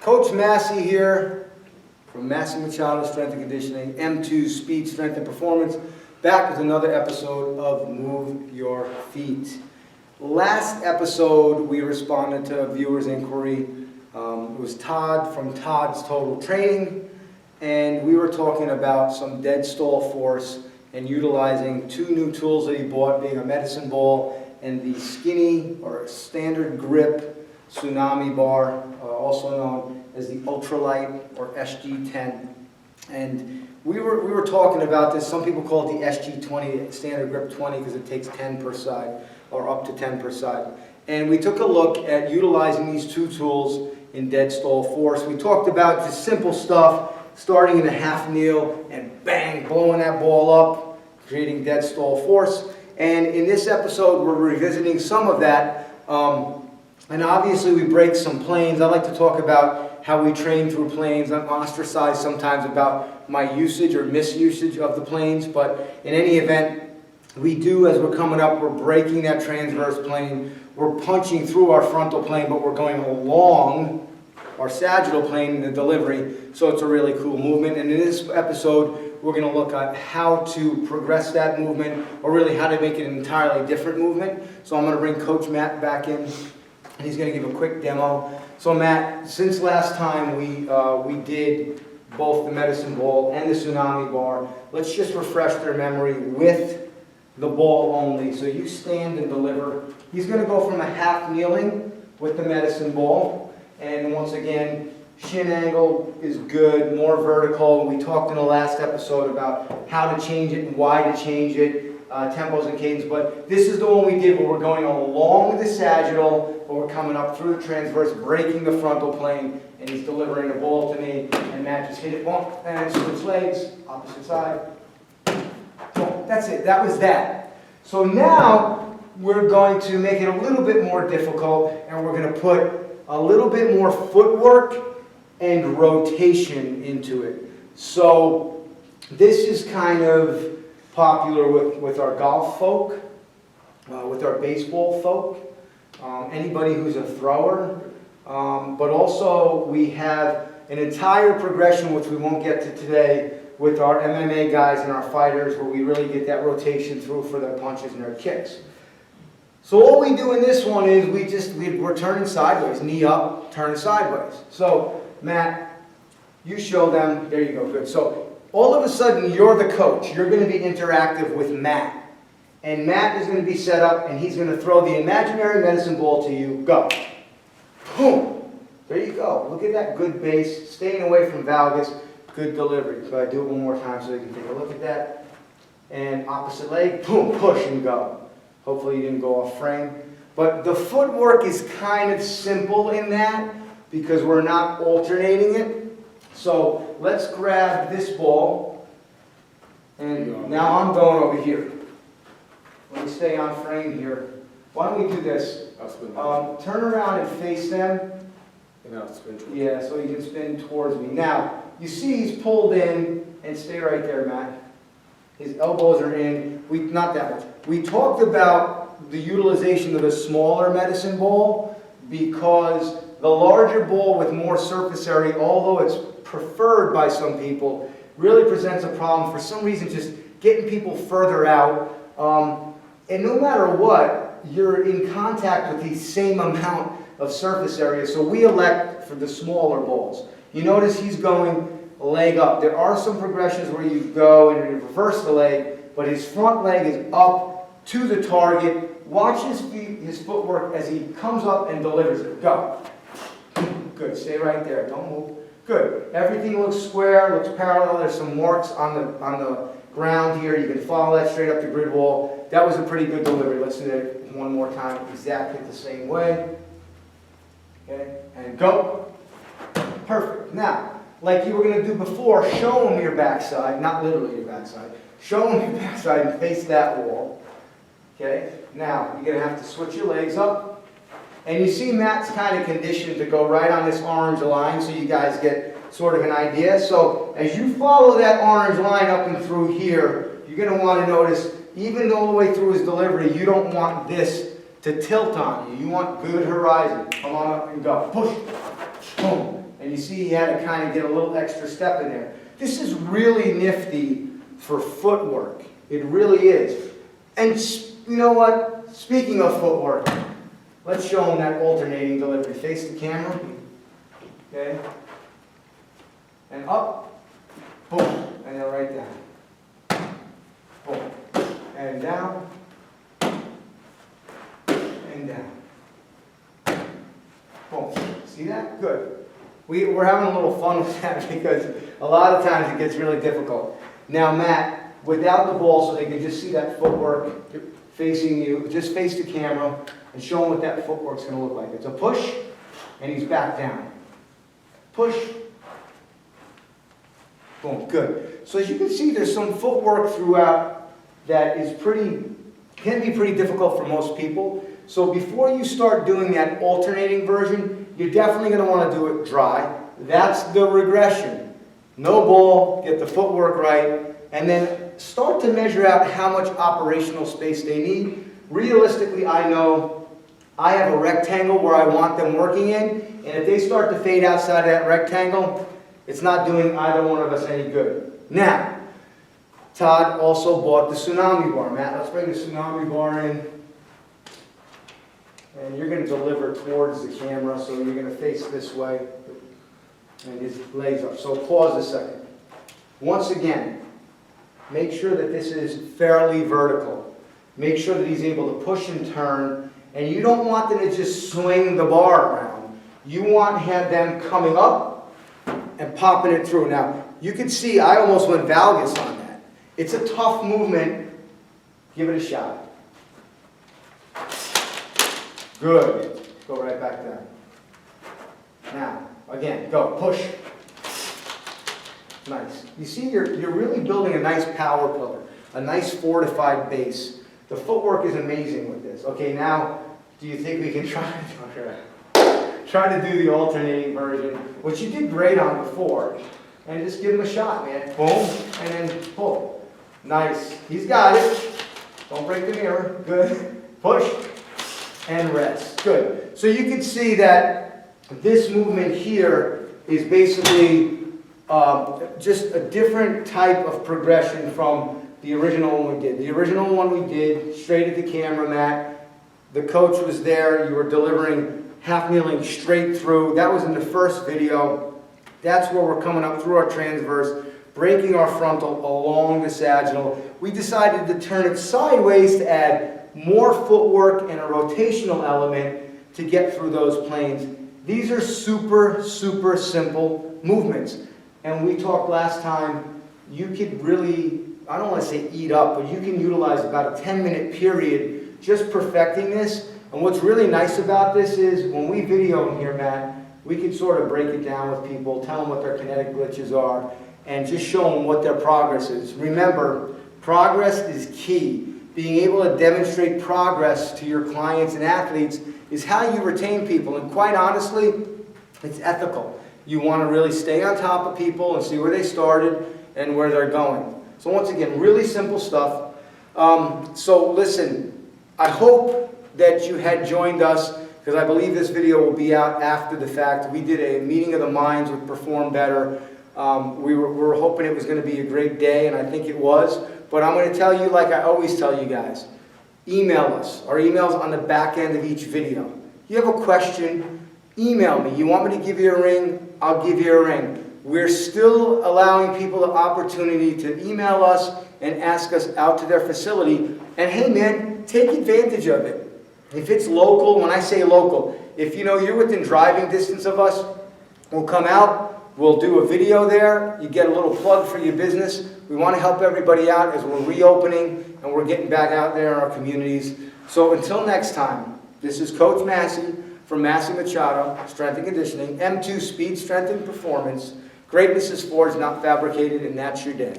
Coach Massi here from Massi Machado Strength and Conditioning, M2 Speed, Strength and Performance, back with another episode of Move Your Feet. Last episode we responded to a viewer's inquiry. It was Todd from Todd's Total Training, and we were talking about some dead stall force and utilizing two new tools that he bought, being a medicine ball and the skinny or standard grip Tsunami Bar, also known as the ultralight or SG10. And we were talking about this. Some people call it the SG20, standard grip 20, because it takes 10 per side or up to 10 per side. And we took a look at utilizing these two tools in dead stall force. We talked about just simple stuff, starting in a half kneel and bang, blowing that ball up, creating dead stall force. And in this episode, we're revisiting some of that. And obviously we break some planes. I like to talk about how we train through planes. I'm ostracized sometimes about my usage or misusage of the planes, but in any event, we do, as we're coming up, we're breaking that transverse plane. We're punching through our frontal plane, but we're going along our sagittal plane in the delivery, so it's a really cool movement. And in this episode, we're going to look at how to progress that movement, or really how to make it an entirely different movement. So I'm going to bring Coach Matt back in, and he's going to give a quick demo. So Matt, since last time we did both the medicine ball and the Tsunami Bar, let's just refresh their memory with the ball only. So you stand and deliver. He's going to go from a half kneeling with the medicine ball, and once again, shin angle is good, more vertical. We talked in the last episode about how to change it and why to change it. Tempos and cadence, but this is the one we did where we're going along the sagittal, but we're coming up through the transverse, breaking the frontal plane, and he's delivering the ball to me, and Matt just hit it one, and switch legs, opposite side. Boom. That's it, that was that. So now we're going to make it a little bit more difficult, and we're going to put a little bit more footwork and rotation into it. So this is kind of popular with our golf folk, with our baseball folk, anybody who's a thrower, but also we have an entire progression, which we won't get to today, with our MMA guys and our fighters, where we really get that rotation through for their punches and their kicks. So all we do in this one is we're turning sideways, knee up, turning sideways. So Matt, you show them, there you go, good. So all of a sudden, you're the coach. You're going to be interactive with Matt. And Matt is going to be set up, and he's going to throw the imaginary medicine ball to you. Go. Boom. There you go. Look at that good base. Staying away from valgus. Good delivery. So I do it one more time so you can take a look at that. And opposite leg. Boom. Push and go. Hopefully you didn't go off frame. But the footwork is kind of simple in that because we're not alternating it. So let's grab this ball, and now I'm going over here. Let me stay on frame here. Why don't we do this? Turn around and face them. Yeah, so you can spin towards me. Now, you see he's pulled in, and stay right there, Matt. His elbows are in. Not that much. We talked about the utilization of the smaller medicine ball because the larger ball with more surface area, although it's preferred by some people, really presents a problem for some reason, just getting people further out. And no matter what, you're in contact with the same amount of surface area. So we elect for the smaller balls. You notice he's going leg up. There are some progressions where you go and you reverse the leg, but his front leg is up to the target. Watch his footwork as he comes up and delivers it. Go. Good. Stay right there. Don't move. Good. Everything looks square, looks parallel. There's some marks on the ground here. You can follow that straight up the grid wall. That was a pretty good delivery. Let's do that one more time. Exactly the same way. Okay, and go. Perfect. Now, like you were going to do before, show them your backside, not literally your backside. Show them your backside and face that wall. Okay. Now, you're going to have to switch your legs up. And you see Matt's kind of conditioned to go right on this orange line, so you guys get sort of an idea. So as you follow that orange line up and through here, you're going to want to notice, even all the way through his delivery, you don't want this to tilt on you. You want good horizon. Come on up and go. Push. Boom. And you see he had to kind of get a little extra step in there. This is really nifty for footwork. It really is. And you know what? Speaking of footwork, let's show him that alternating delivery. Face the camera. Okay? And up. Boom. And then right down. Boom. And down. And down. Boom. See that? Good. We're having a little fun with that because a lot of times it gets really difficult. Now, Matt, without the ball, so they can just see that footwork facing you, just face the camera and show them what that footwork's going to look like. It's a push, and he's back down. Push. Boom. Good. So as you can see, there's some footwork throughout that is can be pretty difficult for most people. So before you start doing that alternating version, you're definitely going to want to do it dry. That's the regression. No ball, get the footwork right, and then start to measure out how much operational space they need. Realistically, I know I have a rectangle where I want them working in, and if they start to fade outside of that rectangle, it's not doing either one of us any good. Now, Todd also bought the Tsunami Bar. Matt, let's bring the Tsunami Bar in. And you're going to deliver towards the camera, so you're going to face this way. And his legs up. So pause a second. Once again, make sure that this is fairly vertical. Make sure that he's able to push and turn. And you don't want them to just swing the bar around. You want to have them coming up and popping it through. Now, you can see I almost went valgus on that. It's a tough movement. Give it a shot. Good. Go right back down. Now, again, go. Push. Nice. You see, you're really building a nice power pillar, a nice fortified base. The footwork is amazing with this. Okay, now, do you think we can try to do the alternating version, which you did great on before, and just give him a shot, man. Boom, and then pull. Nice. He's got it. Don't break the mirror. Good. Push. And rest. Good. So you can see that this movement here is basically just a different type of progression from the original one we did. The original one we did straight at the camera, Matt. The coach was there. You were delivering half kneeling straight through. That was in the first video. That's where we're coming up through our transverse, breaking our frontal along the sagittal. We decided to turn it sideways to add more footwork and a rotational element to get through those planes. These are super, super simple movements. And we talked last time, you could really, I don't want to say eat up, but you can utilize about a 10-minute period just perfecting this. And what's really nice about this is when we video in here, Matt, we can sort of break it down with people, tell them what their kinetic glitches are, and just show them what their progress is. Remember, progress is key. Being able to demonstrate progress to your clients and athletes is how you retain people. And quite honestly, it's ethical. You want to really stay on top of people and see where they started and where they're going. So once again, really simple stuff. So listen, I hope that you had joined us because I believe this video will be out after the fact. We did a meeting of the minds with Perform Better. We were hoping it was going to be a great day, and I think it was. But I'm going to tell you, like I always tell you guys, email us. Our email's on the back end of each video. You have a question, email me. You want me to give you a ring? I'll give you a ring. We're still allowing people the opportunity to email us and ask us out to their facility. And hey man, take advantage of it. If it's local, when I say local, if you know you're within driving distance of us, we'll come out. We'll do a video there. You get a little plug for your business. We want to help everybody out as we're reopening and we're getting back out there in our communities. So until next time, this is Coach Massi from Massi Machado, Strength and Conditioning, M2 Speed, Strength and Performance. Greatness is forged, not fabricated, and that's your day.